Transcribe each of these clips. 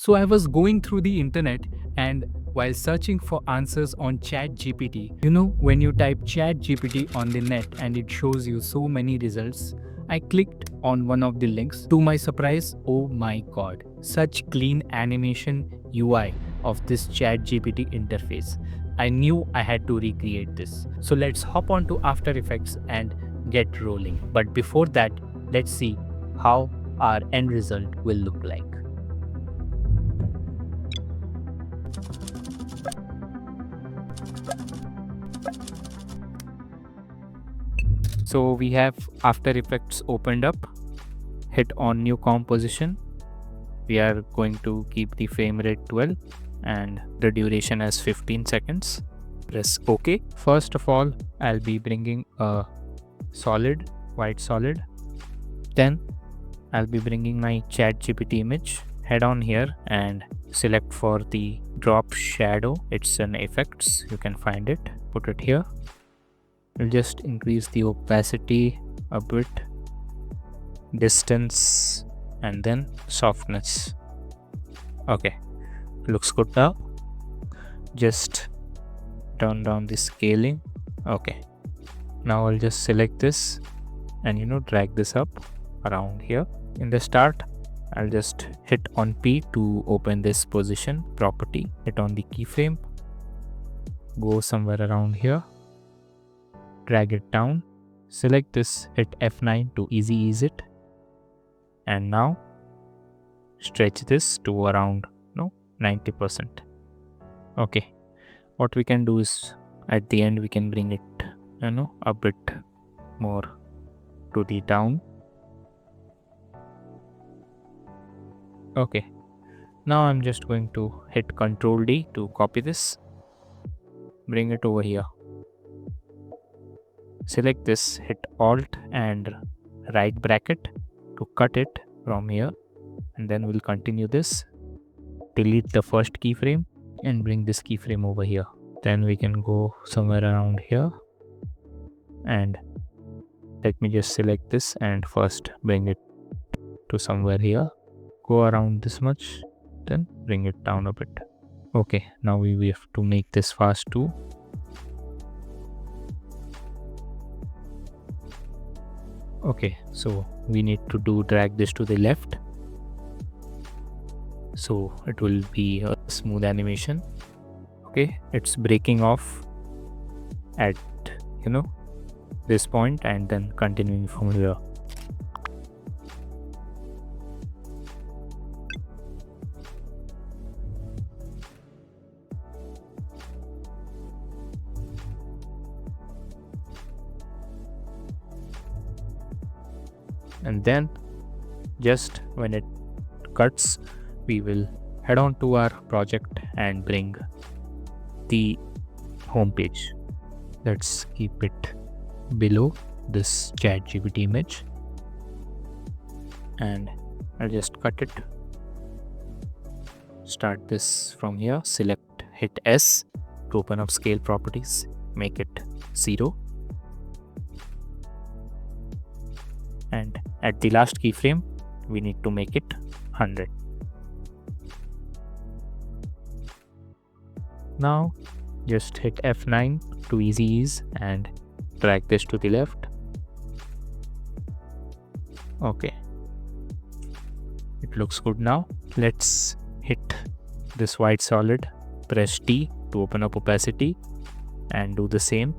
So I was going through the internet and while searching for answers on ChatGPT, when you type ChatGPT on the net and it shows you so many results, I clicked on one of the links. To my surprise, oh my god, such clean animation UI of this ChatGPT interface. I knew I had to recreate this. So let's hop on to After Effects and get rolling. But before that, let's see how our end result will look like. So we have After Effects opened up, hit on new composition. We are going to keep the frame rate 12 and the duration as 15 seconds. Press OK. First of all, I'll be bringing a solid, white solid. Then I'll be bringing my ChatGPT image. Head on here and select for the drop shadow. It's an effects, you can find it. Put it here. We'll just increase the opacity a bit, distance, and then softness. Okay, looks good now. Just turn down the scaling. Okay, now I'll just select this and drag this up around here. In the start, I'll just hit on P to open this position property. Hit on the keyframe, go somewhere around here, drag it down, select this, hit F9 to easy ease it, and now stretch this to around 90%. Okay, what we can do is at the end we can bring it a bit more to the down. Okay, now I'm just going to hit Ctrl D to copy this, bring it over here. Select this, hit Alt and right bracket to cut it from here, and then we'll continue this. Delete the first keyframe and bring this keyframe over here. Then we can go somewhere around here, and let me just select this and first bring it to somewhere here. Go around this much, then bring it down a bit. Okay, now we have to make this fast too. Okay, so we need to drag this to the left, so it will be a smooth animation. Okay, it's breaking off at this point and then continuing from here. And then just when it cuts, we will head on to our project and bring the home page. Let's keep it below this ChatGPT image, and I'll just cut it. Start this from here, select, hit S to open up scale properties, make it 0. And at the last keyframe, we need to make it 100. Now just hit F9 to easy ease and drag this to the left. Okay, it looks good now. Let's hit this white solid, press T to open up opacity, and do the same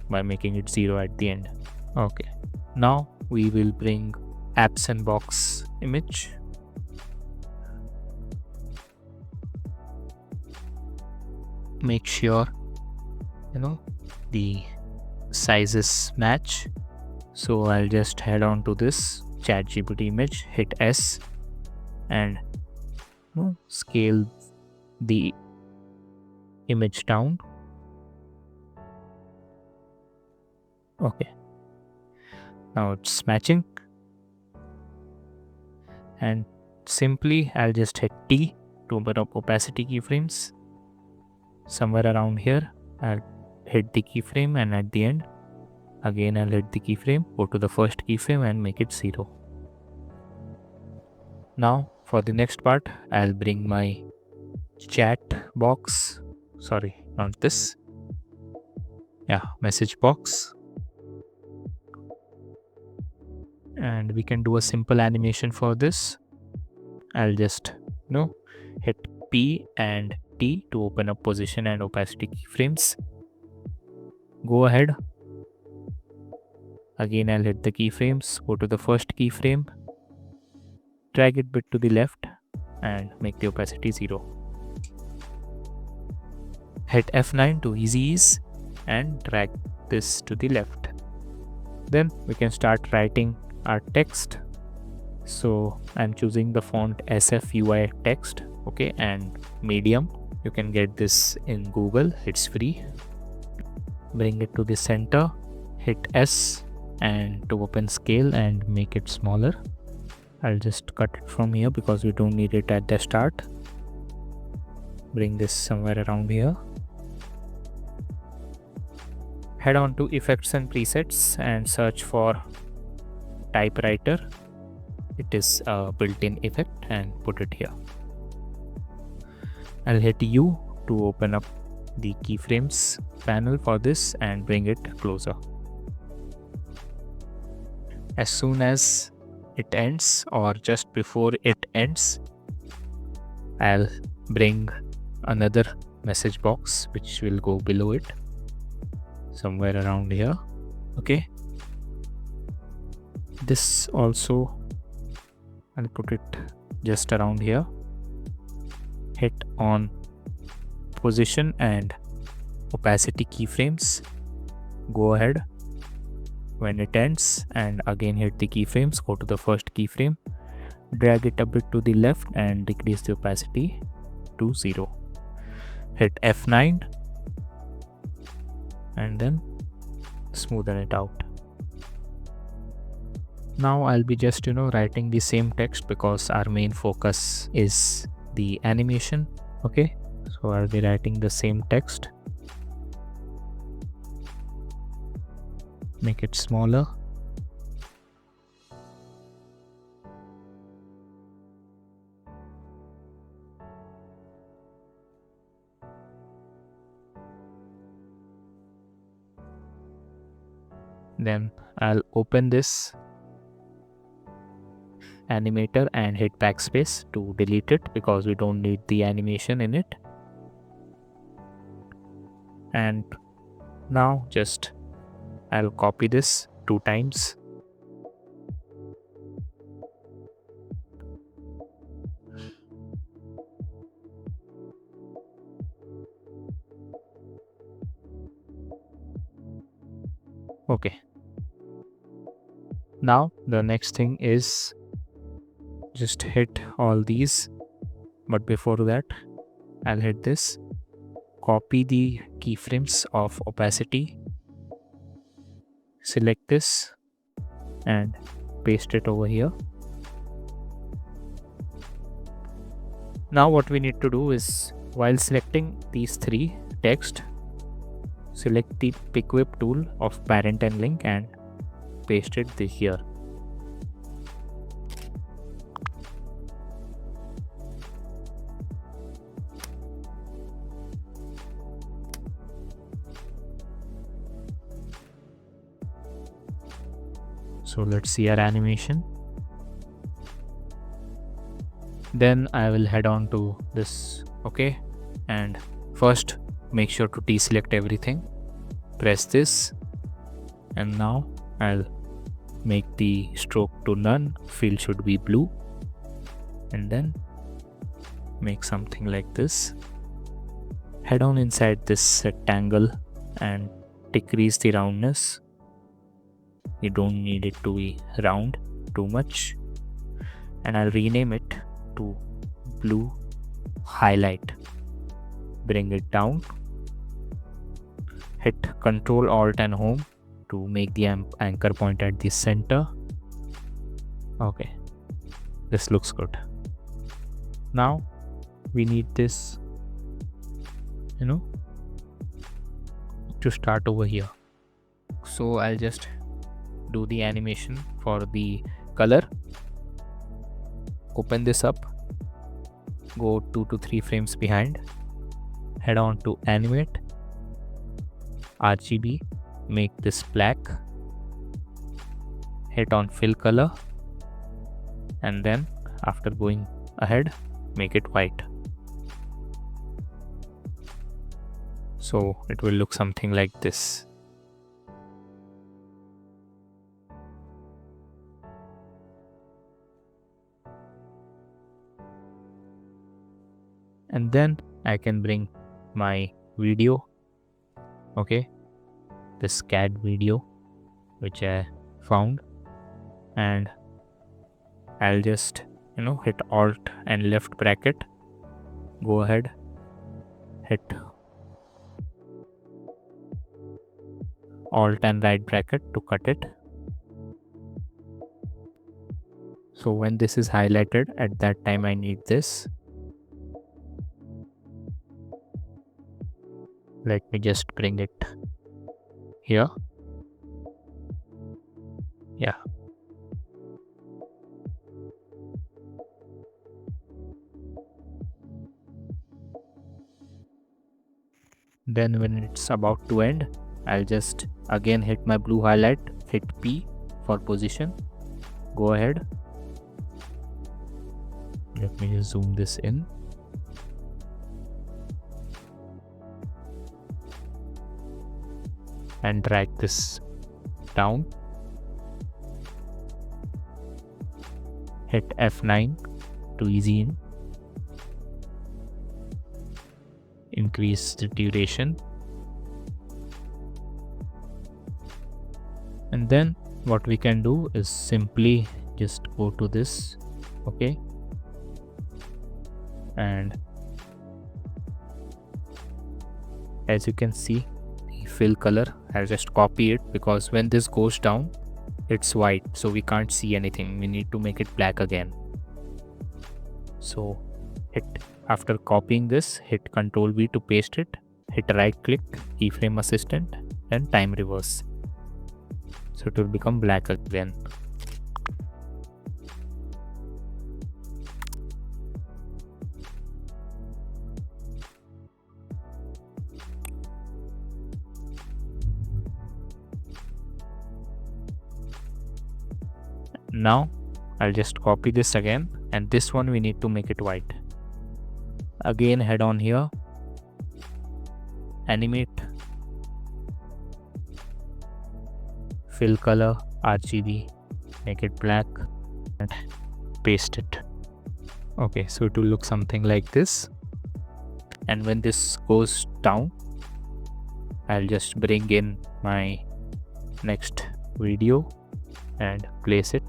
by making it 0 at the end. Okay, now we will bring apps and box image. Make sure the sizes match. So I'll just head on to this ChatGPT image, hit S and scale the image down. Okay, now it's matching, and simply I'll just hit T to open up opacity keyframes. Somewhere around here I'll hit the keyframe, and at the end again I'll hit the keyframe, go to the first keyframe and make it 0. Now For the next part, I'll bring my chat box. Sorry, not this. Yeah, message box. And we can do a simple animation for this. I'll just hit P and T to open up position and opacity keyframes. Go ahead. Again, I'll hit the keyframes, go to the first keyframe, drag it bit to the left and make the opacity 0. Hit F9 to easy ease and drag this to the left. Then we can start writing our text. So I'm choosing the font SFUI text, okay, and medium. You can get this in Google, it's free. Bring it to the center, hit S and to open scale and make it smaller. I'll just cut it from here because we don't need it at the start. Bring this somewhere around here. Head on to effects and presets and search for typewriter. It is a built-in effect and put it here. I'll hit U to open up the keyframes panel for this and bring it closer. As soon as it ends or just before it ends, I'll bring another message box which will go below it, somewhere around here. Okay, this also I'll put it just around here. Hit on position and opacity keyframes. Go ahead when it ends and again hit the keyframes. Go to the first keyframe, drag it a bit to the left and decrease the opacity to 0. Hit F9 and then smoothen it out. Now I'll be just writing the same text because our main focus is the animation. Okay, so I'll be writing the same text. Make it smaller. Then I'll open this animator and hit backspace to delete it because we don't need the animation in it. And now just I'll copy this 2 times. Okay. Now the next thing is just hit all these, but before that I'll hit this, copy the keyframes of opacity, select this and paste it over here. Now what we need to do is, while selecting these 3 text, select the pick whip tool of parent and link and paste it here. So let's see our animation. Then I will head on to this, okay, and first make sure to deselect everything, press this, and now I'll make the stroke to none, fill should be blue, and then make something like this. Head on inside this rectangle and decrease the roundness. You don't need it to be round too much, and I'll rename it to blue highlight. Bring it down, hit Ctrl Alt and Home to make the anchor point at the center. Okay, this looks good. Now we need this to start over here. So I'll just do the animation for the color. Open this up go 2 to 3 frames behind, head on to animate, RGB, make this black, hit on fill color, and then after going ahead, make it white. So it will look something like this. And then I can bring my video, okay, this CAD video which I found, and I'll just hit Alt and left bracket, go ahead, hit Alt and right bracket to cut it. So when this is highlighted, at that time I need this. Let me just bring it here. Yeah. Then when it's about to end, I'll just again hit my blue highlight, hit P for position, go ahead. Let me just zoom this in. And drag this down. Hit F9 to ease in. Increase the duration. And then what we can do is simply just go to this, okay, and as you can see, the fill color, I'll just copy it because when this goes down it's white, so we can't see anything. We need to make it black again. So after copying this, hit Ctrl V to paste it, hit right click, keyframe assistant, and time reverse. So it will become black again. Now I'll just copy this again, and this one we need to make it white. Again head on here, animate, fill color, RGB, make it black, and paste it. Okay, so it will look something like this. And when this goes down, I'll just bring in my next video and place it.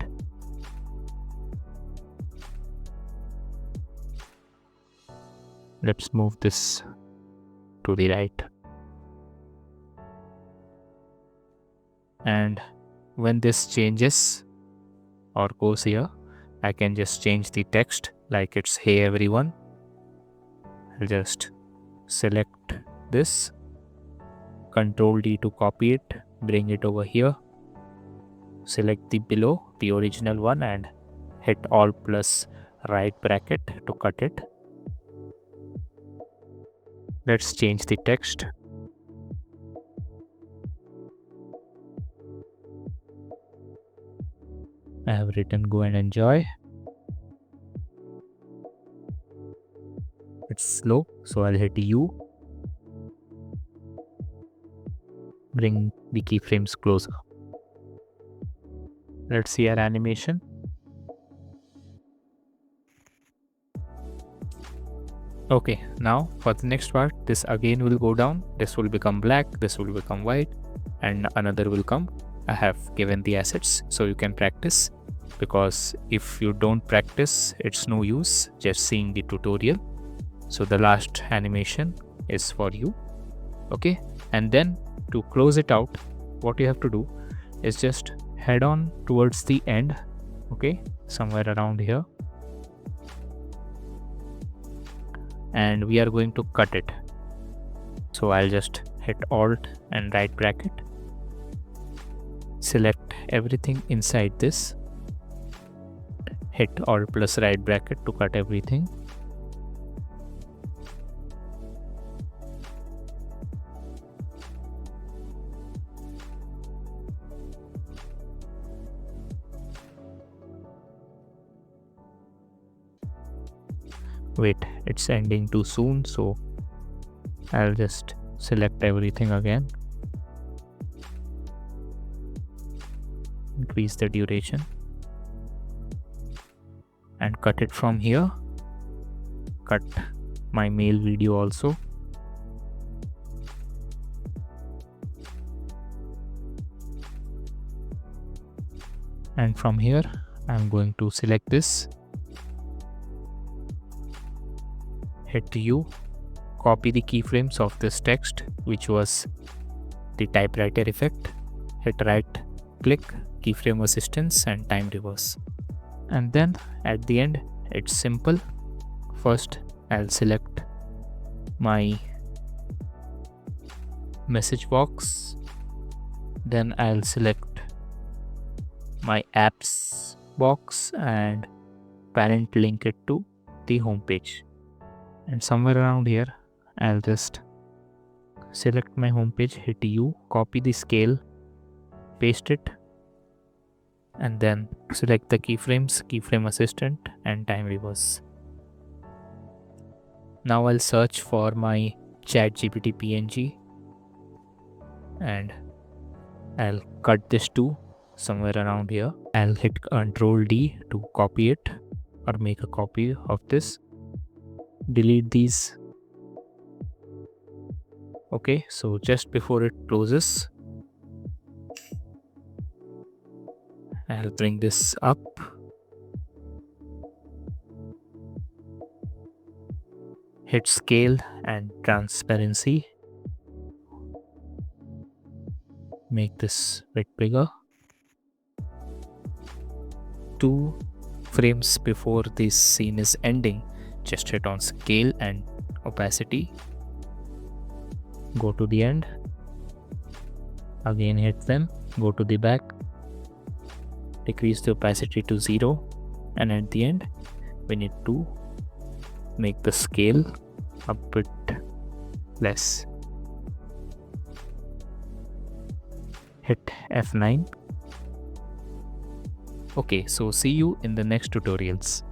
Let's move this to the right. And when this changes or goes here, I can just change the text like it's "Hey everyone." I'll just select this, Ctrl D to copy it, bring it over here, select the below, the original one, and hit Alt plus right bracket to cut it. Let's change the text. I have written "Go and enjoy." It's slow, so I'll hit U. Bring the keyframes closer. Let's see our animation. Okay, now for the next part, this again will go down, this will become black, this will become white, and another will come. I have given the assets so you can practice, because if you don't practice, it's no use just seeing the tutorial. So the last animation is for you. Okay, and then to close it out, what you have to do is just head on towards the end, okay, somewhere around here, and we are going to cut it. So I'll just hit Alt and right bracket, select everything inside this, hit Alt plus right bracket to cut everything, Wait, it's ending too soon, so I'll just select everything again. Increase the duration and cut it from here. Cut my mail video also. And from here, I'm going to select this. Hit U, copy the keyframes of this text, which was the typewriter effect. Hit right click, keyframe assistance and time reverse. And then at the end, it's simple. First, I'll select my message box. Then I'll select my apps box and parent link it to the home page. And somewhere around here, I'll just select my home page, hit U, copy the scale, paste it, and then select the keyframes, keyframe assistant and time reverse. Now I'll search for my ChatGPT PNG and I'll cut this to somewhere around here. I'll hit Ctrl D to copy it or make a copy of this. Delete these. Okay, so just before it closes, I'll bring this up. Hit scale and transparency. Make this a bit bigger. 2 frames before this scene is ending, just hit on scale and opacity. Go to the end. Again hit them. Go to the back. Decrease the opacity to 0. And at the end, we need to make the scale a bit less. Hit F9. Okay, so see you in the next tutorials.